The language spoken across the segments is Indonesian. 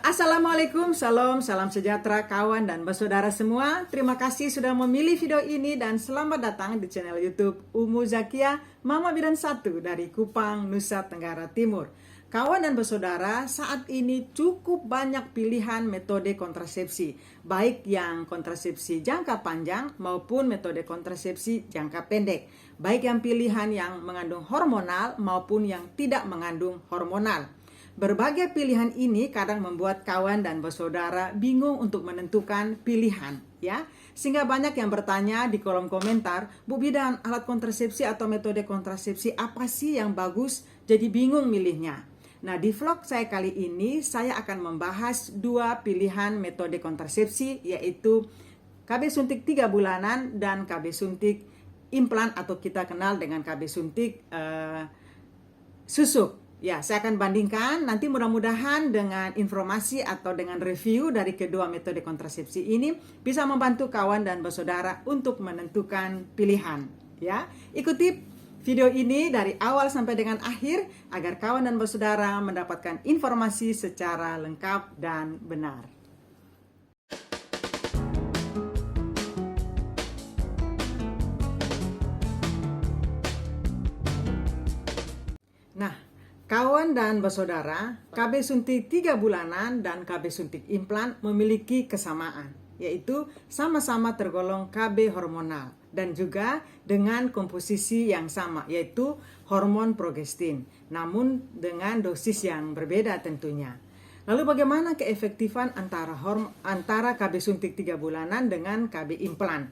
Assalamualaikum, salam sejahtera kawan dan bersaudara semua. Terima kasih sudah memilih video ini dan selamat datang di channel YouTube Umu Zakia, Mama Bidan 1 dari Kupang, Nusa Tenggara Timur. Kawan dan bersaudara, saat ini cukup banyak pilihan metode kontrasepsi, baik yang kontrasepsi jangka panjang maupun metode kontrasepsi jangka pendek, baik yang pilihan yang mengandung hormonal maupun yang tidak mengandung hormonal. Berbagai pilihan ini kadang membuat kawan dan bersaudara bingung untuk menentukan pilihan, ya. Sehingga banyak yang bertanya di kolom komentar, Bu Bidan, alat kontrasepsi atau metode kontrasepsi apa sih yang bagus? Jadi bingung milihnya. Nah, di vlog saya kali ini saya akan membahas dua pilihan metode kontrasepsi, yaitu KB suntik 3 bulanan dan KB suntik implan atau kita kenal dengan KB suntik susuk. Ya, saya akan bandingkan nanti mudah-mudahan dengan informasi atau dengan review dari kedua metode kontrasepsi ini bisa membantu kawan dan bersaudara untuk menentukan pilihan. Ya, ikuti video ini dari awal sampai dengan akhir agar kawan dan bersaudara mendapatkan informasi secara lengkap dan benar. Nah, kawan dan bersaudara, KB suntik 3 bulanan dan KB suntik implan memiliki kesamaan, yaitu sama-sama tergolong KB hormonal dan juga dengan komposisi yang sama, yaitu hormon progestin, namun dengan dosis yang berbeda tentunya. Lalu bagaimana keefektifan antara KB suntik 3 bulanan dengan KB implan?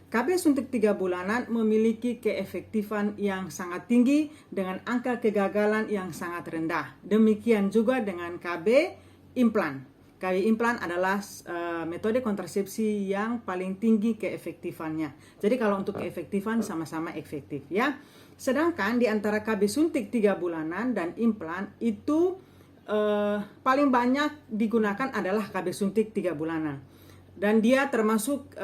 KB suntik 3 bulanan memiliki keefektifan yang sangat tinggi dengan angka kegagalan yang sangat rendah. Demikian juga dengan KB implan. KB implan adalah metode kontrasepsi yang paling tinggi keefektifannya. Jadi kalau untuk keefektifan sama-sama efektif, ya. Sedangkan di antara KB suntik 3 bulanan dan implan itu paling banyak digunakan adalah KB suntik 3 bulanan. Dan dia termasuk,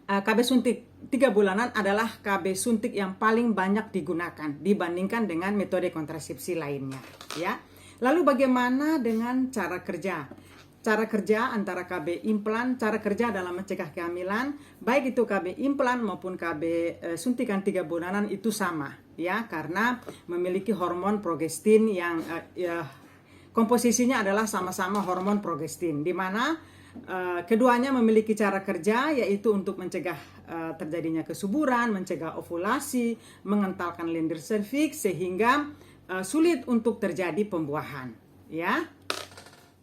KB suntik 3 bulanan adalah KB suntik yang paling banyak digunakan dibandingkan dengan metode kontrasepsi lainnya, ya. Lalu bagaimana dengan cara kerja? Cara kerja antara KB implan, cara kerja dalam mencegah kehamilan, baik itu KB implan maupun KB suntikan 3 bulanan itu sama, ya, karena memiliki hormon progestin yang komposisinya adalah sama-sama hormon progestin, di mana keduanya memiliki cara kerja yaitu untuk mencegah terjadinya kesuburan, mencegah ovulasi, mengentalkan lendir serviks sehingga sulit untuk terjadi pembuahan, ya.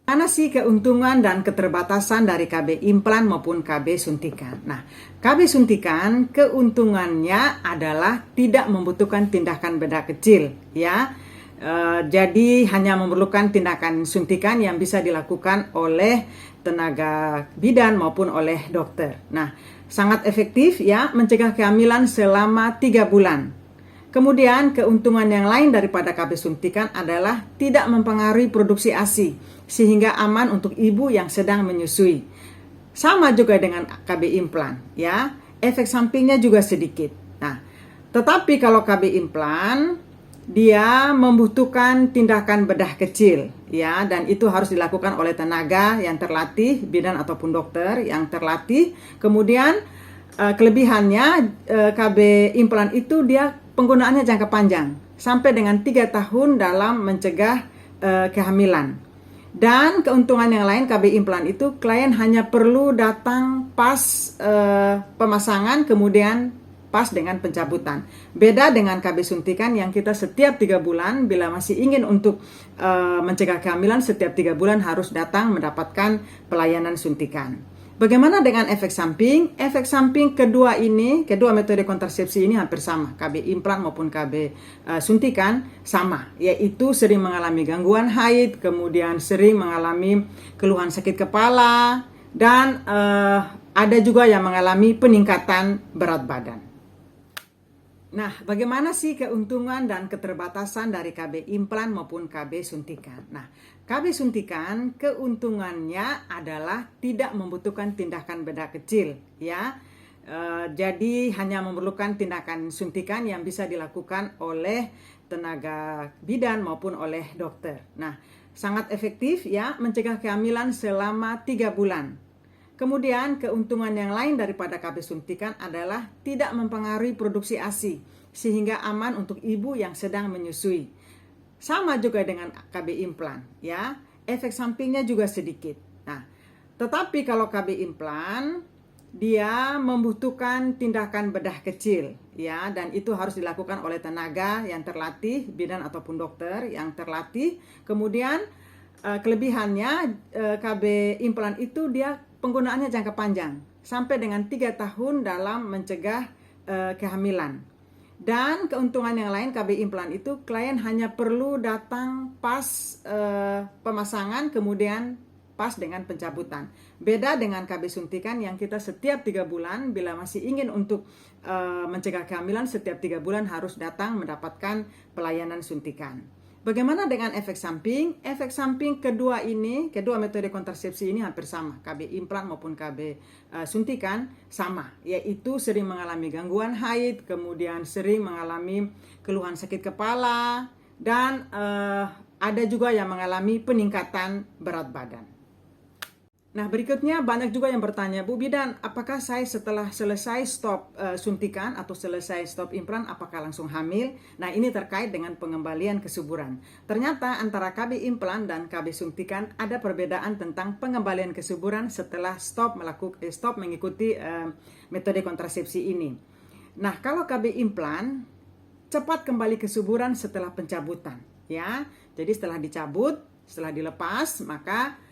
Mana sih keuntungan dan keterbatasan dari KB implan maupun KB suntikan? Nah, KB suntikan keuntungannya adalah tidak membutuhkan tindakan bedah kecil, ya. Jadi hanya memerlukan tindakan suntikan yang bisa dilakukan oleh tenaga bidan maupun oleh dokter. Nah, sangat efektif, ya, mencegah kehamilan selama 3 bulan. Kemudian keuntungan yang lain daripada KB suntikan adalah tidak mempengaruhi produksi ASI sehingga aman untuk ibu yang sedang menyusui. Sama juga dengan KB implan, ya. Efek sampingnya juga sedikit. Nah, tetapi kalau KB implan dia membutuhkan tindakan bedah kecil, ya, dan itu harus dilakukan oleh tenaga yang terlatih, bidan ataupun dokter yang terlatih. Kemudian kelebihannya KB implan itu dia penggunaannya jangka panjang sampai dengan 3 tahun dalam mencegah kehamilan. Dan keuntungan yang lain KB implan itu klien hanya perlu datang pas pemasangan kemudian pas dengan pencabutan. Beda dengan KB suntikan yang kita setiap 3 bulan bila masih ingin untuk mencegah kehamilan setiap 3 bulan harus datang mendapatkan pelayanan suntikan. Bagaimana dengan efek samping? Efek samping kedua metode kontrasepsi ini hampir sama. KB implan maupun KB suntikan sama, yaitu sering mengalami gangguan haid, kemudian sering mengalami keluhan sakit kepala, dan ada juga yang mengalami peningkatan berat badan. Nah, bagaimana sih keuntungan dan keterbatasan dari KB implan maupun KB suntikan? Nah, KB suntikan keuntungannya adalah tidak membutuhkan tindakan bedah kecil, ya. Jadi hanya memerlukan tindakan suntikan yang bisa dilakukan oleh tenaga bidan maupun oleh dokter. Nah, sangat efektif ya, mencegah kehamilan selama 3 bulan. Kemudian keuntungan yang lain daripada KB suntikan adalah tidak mempengaruhi produksi ASI, sehingga aman untuk ibu yang sedang menyusui. Sama juga dengan KB implan ya, efek sampingnya juga sedikit. Nah, tetapi kalau KB implan dia membutuhkan tindakan bedah kecil ya, dan itu harus dilakukan oleh tenaga yang terlatih, bidan ataupun dokter yang terlatih. Kemudian kelebihannya KB implan itu dia penggunaannya jangka panjang sampai dengan 3 tahun dalam mencegah kehamilan. Dan keuntungan yang lain KB implan itu klien hanya perlu datang pas pemasangan, kemudian pas dengan pencabutan. Beda dengan KB suntikan yang kita setiap 3 bulan, bila masih ingin untuk mencegah kehamilan, setiap 3 bulan harus datang mendapatkan pelayanan suntikan. Bagaimana dengan efek samping? Efek samping kedua metode kontrasepsi ini hampir sama. KB implan maupun KB suntikan sama, yaitu sering mengalami gangguan haid, kemudian sering mengalami keluhan sakit kepala, dan ada juga yang mengalami peningkatan berat badan. Nah, berikutnya banyak juga yang bertanya, Bu Bidan, apakah saya setelah selesai stop suntikan atau selesai stop implan, apakah langsung hamil? Nah, ini terkait dengan pengembalian kesuburan. Ternyata antara KB implan dan KB suntikan ada perbedaan tentang pengembalian kesuburan setelah stop mengikuti metode kontrasepsi ini. Nah, kalau KB implan cepat kembali kesuburan setelah pencabutan, ya. Jadi setelah dicabut, setelah dilepas, maka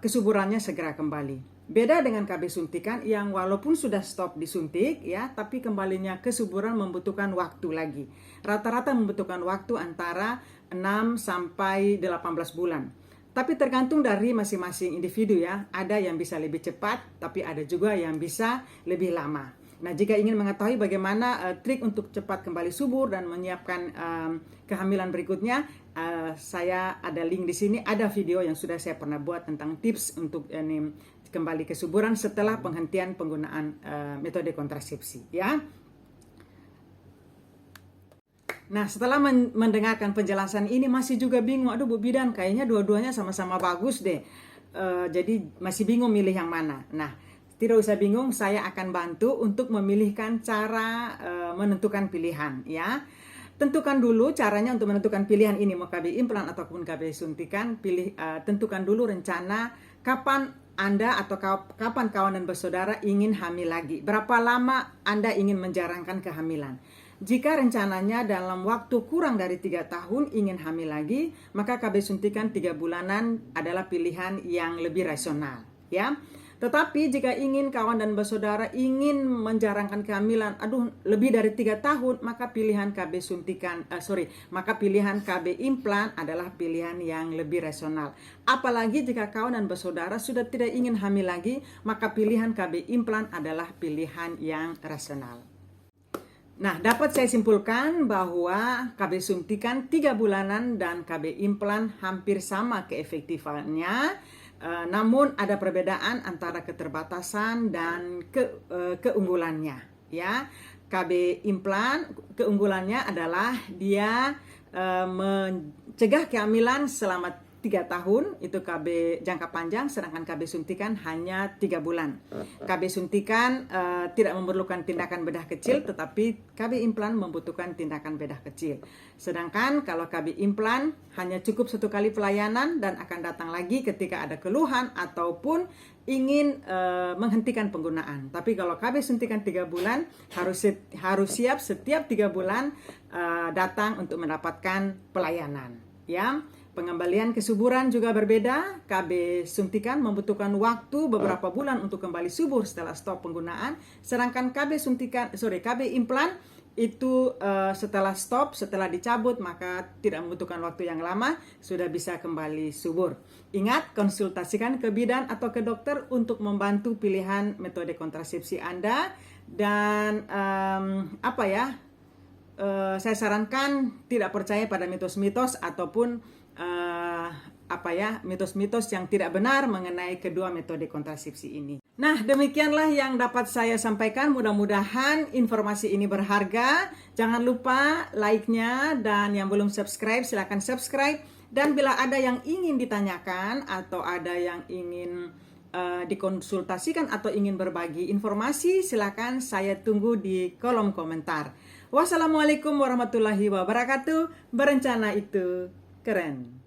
kesuburannya segera kembali. Beda dengan KB suntikan yang walaupun sudah stop disuntik ya, tapi kembalinya kesuburan membutuhkan waktu lagi. Rata-rata membutuhkan waktu antara 6 sampai 18 bulan. Tapi tergantung dari masing-masing individu ya. Ada yang bisa lebih cepat, tapi ada juga yang bisa lebih lama. Nah, jika ingin mengetahui bagaimana trik untuk cepat kembali subur dan menyiapkan kehamilan berikutnya, saya ada link di sini, ada video yang sudah saya pernah buat tentang tips untuk kembali kesuburan setelah penghentian penggunaan metode kontrasepsi ya. Nah, setelah mendengarkan penjelasan ini masih juga bingung, aduh Bu Bidan, kayaknya dua-duanya sama-sama bagus deh. Jadi masih bingung milih yang mana. Nah, tidak usah bingung, saya akan bantu untuk memilihkan cara menentukan pilihan ya. Tentukan dulu caranya untuk menentukan pilihan ini, mau KB implan ataupun KB suntikan. Tentukan dulu rencana kapan Anda atau kapan kawan dan bersaudara ingin hamil lagi. Berapa lama Anda ingin menjarangkan kehamilan. Jika rencananya dalam waktu kurang dari 3 tahun ingin hamil lagi, maka KB suntikan 3 bulanan adalah pilihan yang lebih rasional ya. Tetapi jika ingin kawan dan bersaudara ingin menjarangkan kehamilan, lebih dari 3 tahun, maka pilihan pilihan KB implan adalah pilihan yang lebih rasional. Apalagi jika kawan dan bersaudara sudah tidak ingin hamil lagi, maka pilihan KB implan adalah pilihan yang rasional. Nah, dapat saya simpulkan bahwa KB suntikan 3 bulanan dan KB implan hampir sama keefektifannya. Namun ada perbedaan antara keterbatasan dan keunggulannya ya. KB implan keunggulannya adalah dia mencegah kehamilan selama 3 tahun, itu KB jangka panjang, sedangkan KB suntikan hanya 3 bulan. KB suntikan tidak memerlukan tindakan bedah kecil, tetapi KB implan membutuhkan tindakan bedah kecil. Sedangkan kalau KB implan hanya cukup 1 kali pelayanan dan akan datang lagi ketika ada keluhan ataupun ingin menghentikan penggunaan. Tapi kalau KB suntikan 3 bulan, harus siap setiap 3 bulan datang untuk mendapatkan pelayanan ya. Pengembalian kesuburan juga berbeda. KB suntikan membutuhkan waktu beberapa bulan untuk kembali subur setelah stop penggunaan, sedangkan KB implan itu setelah dicabut maka tidak membutuhkan waktu yang lama, sudah bisa kembali subur. Ingat, konsultasikan ke bidan atau ke dokter untuk membantu pilihan metode kontrasepsi Anda. Dan saya sarankan tidak percaya pada mitos-mitos ataupun mitos-mitos yang tidak benar mengenai kedua metode kontrasepsi ini. Nah, demikianlah yang dapat saya sampaikan. Mudah-mudahan informasi ini berharga. Jangan lupa like-nya, dan yang belum subscribe silakan subscribe, Dan bila ada yang ingin ditanyakan atau ada yang ingin dikonsultasikan atau ingin berbagi informasi, silakan saya tunggu di kolom komentar. Wassalamualaikum warahmatullahi wabarakatuh. Berencana itu keren.